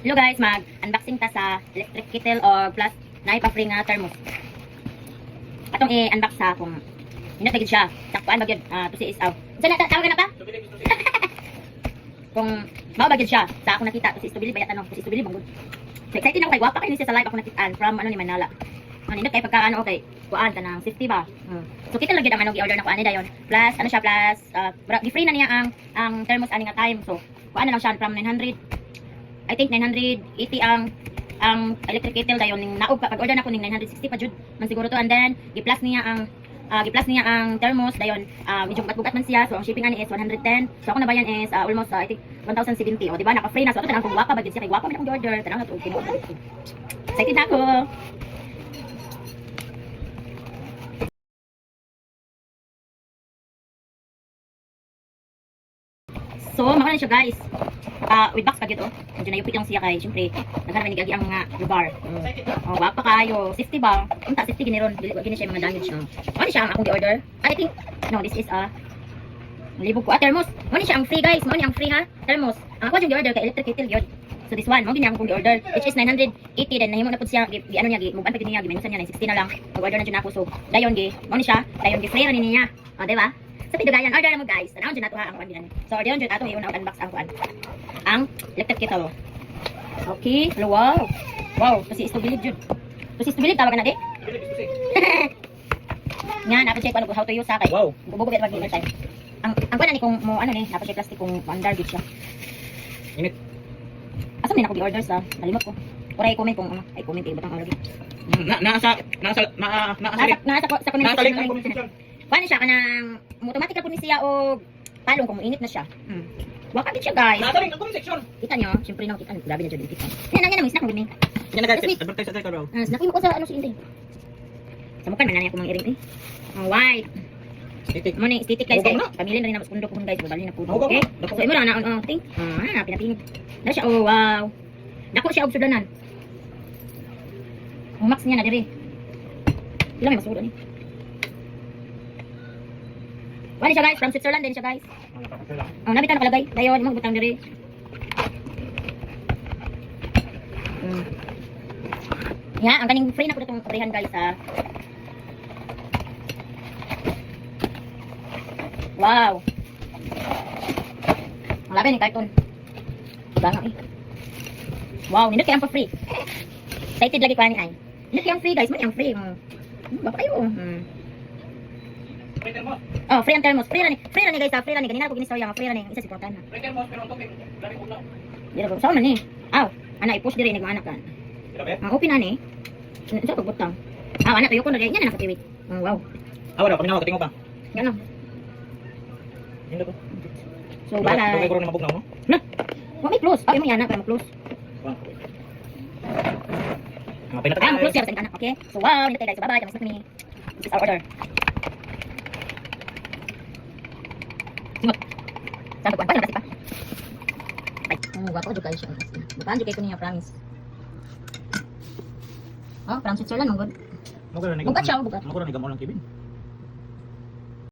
Hello guys, mag-unboxing ta sa electric kettle or plus naipafree nga thermos. Atong i-unbox sa kung hinatagid siya. Saktuan ba yun? To si isaw. Saan na? Tawagan na pa? Kung mabagid siya. Sa ako nakita. To si Istubili bayat ano? To si Istubili banggod. So excited ako kay gwapa kayo siya sa live ako nakitaan from ano ni Manala. Nindot kay pagkaano okay. Kuan ta ng 50 ba. So kita lagi ang ano gi-order na kuan ni dayon. Plus ano siya plus gi-free na niya ang thermos ani nga time. So kuan na lang siya from 900. I think 980 ang electric kettle dayon ning naog pag order na ko ning 960 pa jud man siguro to, and then gi-plus niya ang thermos dayon medyo bugat-bugat man siya, so ang shipping ani is 110. So ako nabayan is almost I think 1070. O di ba naka-free na, so ato tanang kung waka ba gid siya kay waka man akong order tanang ato tinuod. Excited na ako. So maka na siya guys. With box kagid medyo nayupit lang siya kay syempre naghanap ni gagi ang mga lugar. Wapa kayo 60 ba unta 60 giniron dili gini siya mga damage no. Ano siya ang akong gi-order? I think no, this is libog ko thermos. Ano siya ang free guys, mo ni ang free ha thermos. Ang ako yung gi-order kay electric kettle gyud. So this one mo gini akong gi-order which is 980, then nahimo na pud siya gi ano niya gi muban pa gid niya gi minusan niya 960 na lang. Mag-order na jud ako, so dayon gi mo ni siya dayon gi free ra ni niya. Di ba? Sa pidugayan, order na mo guys. Tanawon dyan nato ha ang kuan din. So order dyan ato i-una unbox ang kuan. Ang electric kettle. Okay, wow. Wow, kasi istubilig jud. Kasi istubilig tawagan na di. Nga napa-check ano how to use sa kay. Wow. Bubugo bit mag time. Ang kuan ni kung mo ano ni napa-check plastic kung under bit siya. Init. Asa man ako gi-order sa nalimot ko. Ora i-comment kung ano, ay comment ibutang lagi. Nasa comment section. Paano siya kanang automatic na po ni siya o palong kung init na siya. Waka din siya guys. Nataling ang comment section. Kita nyo, syempre no, kita grabe na dyan dito. Yan ang snack mo gini. Yan nag-advertise sa bro. Snack mo ko sa ano si Inday. Sa mukha man na ako mga iring eh. White. Stitik. Mo ni stitik guys. Pamilya na rin na pundo ko guys, bali na pundo. Okay? So imo na on ting. Pinapinig. Na siya oh wow. Dako siya og sudanan. Ang max niya na diri. Ilang may masudo ni. Wala siya guys, from Switzerland din siya guys. Nabitan nakalagay. Dayon, mga butang diri. Yeah, ang kaning free na po itong kaprihan guys ha. Wow. Ang labi ng carton. Banga eh. Wow, nindot kaya ang pa-free. Excited lagi pa ni ay. Nindot kaya ang free guys, mo ang free. Baka kayo. Free ang thermos. Free na ni guys, free na ni. Ganina ko ginistorya nga free na ni. Isa si Portan. Free thermos pero ang tubig dali ko na. Dira ko. Saan man ni? Aw, ana i-push diri ni anak kan. Ang open na ni. Sa pagbutang. Ana tuyo ko na diyan na nakatiwit. Wow. Wala kami na katingo pa. Yan lang. Hindi ko. So bala. Dugay ko ron mabugnaw no. Na. Wa may close. Ay mo yana para mo-close. Ang close ya sa anak. Okay. So wow, nito guys. Bye-bye. Kamusta kami? This is our order. Sabi ko, ano kasi pa? Ay, wako juga kayo siya. Bukaan juga kayo niya, promise. From Switzerland, manggod. Bukat siya, bukat. Mo ko na ni gamol ang kibin.